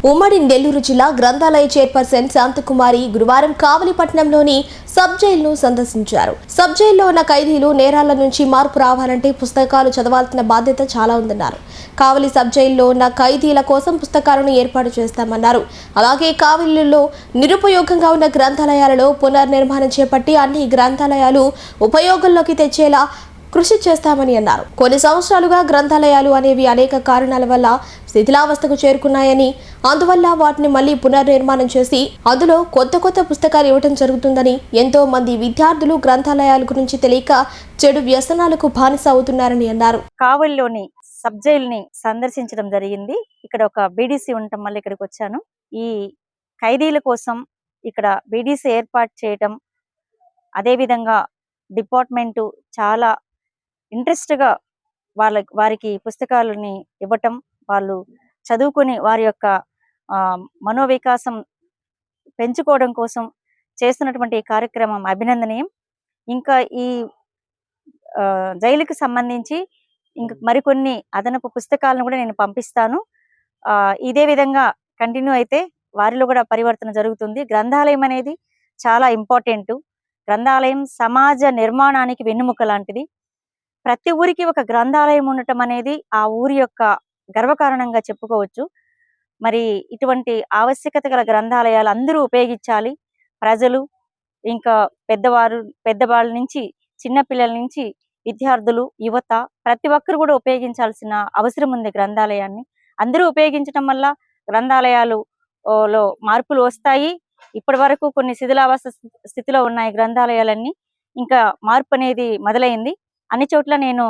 ఉమ్మడి నెల్లూరు జిల్లా గ్రంథాలయ చైర్పర్సన్ శాంతకుమారి గురువారం కావలిపట్నంలోని సబ్ జైలును సందర్శించారు. సబ్ జైల్లో ఉన్న ఖైదీలు నేరాల నుంచి మార్పు రావాలంటే పుస్తకాలు చదవాల్సిన బాధ్యత చాలా ఉందన్నారు. కావలి సబ్ జైల్లో ఉన్న ఖైదీల కోసం పుస్తకాలను ఏర్పాటు చేస్తామన్నారు. అలాగే కావలిలో నిరుపయోగంగా ఉన్న గ్రంథాలయాలలో పునర్నిర్మాణం చేపట్టి అన్ని గ్రంథాలయాలు ఉపయోగంలోకి తెచ్చేలా కృషి చేస్తామని అన్నారు. కొన్ని సంవత్సరాలుగా గ్రంథాలయాలు అనేవి అనేక కారణాల వల్ల శిథిలావస్థకు చేరుకున్నాయని, అందువల్ల వాటిని మళ్లీ పునర్నిర్మాణం చేసి అందులో కొత్త పుస్తకాలు ఇవ్వడం జరుగుతుందని, ఎంతో మంది విద్యార్థులు గ్రంథాలయాల గురించి తెలియక చెడు వ్యసనాలకు బానిస అవుతున్నారని అన్నారు. కావలిలోని సబ్ జైలుని సందర్శించడం జరిగింది. ఇక్కడ ఒక బీడీసీ ఉండటం వల్ల ఇక్కడికి వచ్చాను. ఈ ఖైదీల కోసం ఇక్కడ బీడీసీ ఏర్పాటు చేయటం, అదేవిధంగా డిపార్ట్మెంటు చాలా ఇంట్రెస్ట్గా వారికి పుస్తకాలని ఇవ్వటం, వాళ్ళు చదువుకుని వారి యొక్క మనోవికాసం పెంచుకోవడం కోసం చేస్తున్నటువంటి కార్యక్రమం అభినందనీయం. ఇంకా ఈ జైలుకి సంబంధించి ఇంకా మరికొన్ని అదనపు పుస్తకాలను కూడా నేను పంపిస్తాను. ఇదే విధంగా కంటిన్యూ అయితే వారిలో కూడా పరివర్తన జరుగుతుంది. గ్రంథాలయం అనేది చాలా ఇంపార్టెంట్. గ్రంథాలయం సమాజ నిర్మాణానికి వెన్నుముక లాంటిది. ప్రతి ఊరికి ఒక గ్రంథాలయం ఉండటం అనేది ఆ ఊరి యొక్క గర్వకారణంగా చెప్పుకోవచ్చు. మరి ఇటువంటి ఆవశ్యకత గల గ్రంథాలయాలు అందరూ ఉపయోగించాలి. ప్రజలు, ఇంకా పెద్దవాళ్ళ నుంచి చిన్నపిల్లల నుంచి విద్యార్థులు, యువత ప్రతి ఒక్కరు కూడా ఉపయోగించాల్సిన అవసరం ఉంది గ్రంథాలయాన్ని. అందరూ ఉపయోగించడం వల్ల గ్రంథాలయాలు లో మార్పులు వస్తాయి. ఇప్పటి వరకు కొన్ని శిథిలావస్థ స్థితిలో ఉన్నాయి గ్రంథాలయాలన్నీ. ఇంకా మార్పు అనేది మొదలైంది. అన్ని చోట్ల నేను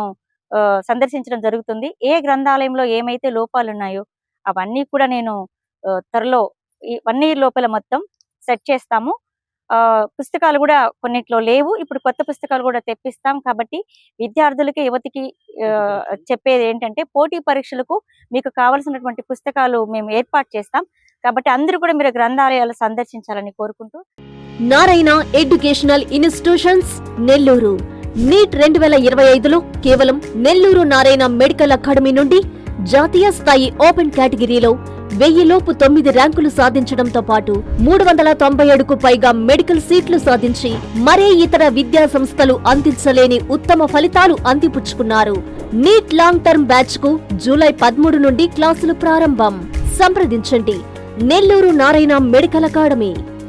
సందర్శించడం జరుగుతుంది. ఏ గ్రంథాలయంలో ఏమైతే లోపాలు ఉన్నాయో అవన్నీ కూడా నేను త్వరలో 1 year లోపల మొత్తం సెట్ చేస్తాము. పుస్తకాలు కూడా కొన్నిట్లో లేవు, ఇప్పుడు కొత్త పుస్తకాలు కూడా తెప్పిస్తాం. కాబట్టి విద్యార్థులకి, యువతికి చెప్పేది ఏంటంటే, పోటీ పరీక్షలకు మీకు కావాల్సినటువంటి పుస్తకాలు మేము ఏర్పాటు చేస్తాం. కాబట్టి అందరూ కూడా మీరు గ్రంథాలయాలు సందర్శించాలని కోరుకుంటూ. Narayana educational institutions Nellore NEET 2025లో కేవలం నెల్లూరు నారాయణ మెడికల్ అకాడమీ నుండి జాతీయ స్థాయి ఓపెన్ కేటగిరీలో 1000 లోపు 9 ర్యాంకులు సాధించడంతో పాటు 397కు పైగా మెడికల్ సీట్లు సాధించి మరే ఇతర విద్యా సంస్థలు అందించలేని ఉత్తమ ఫలితాలు అందిపుచ్చుకున్నారు. నీట్ లాంగ్ టర్మ్ బ్యాచ్ కు జూలై 13 నుండి క్లాసులు ప్రారంభం. సంప్రదించండి నెల్లూరు నారాయణ మెడికల్ అకాడమీ.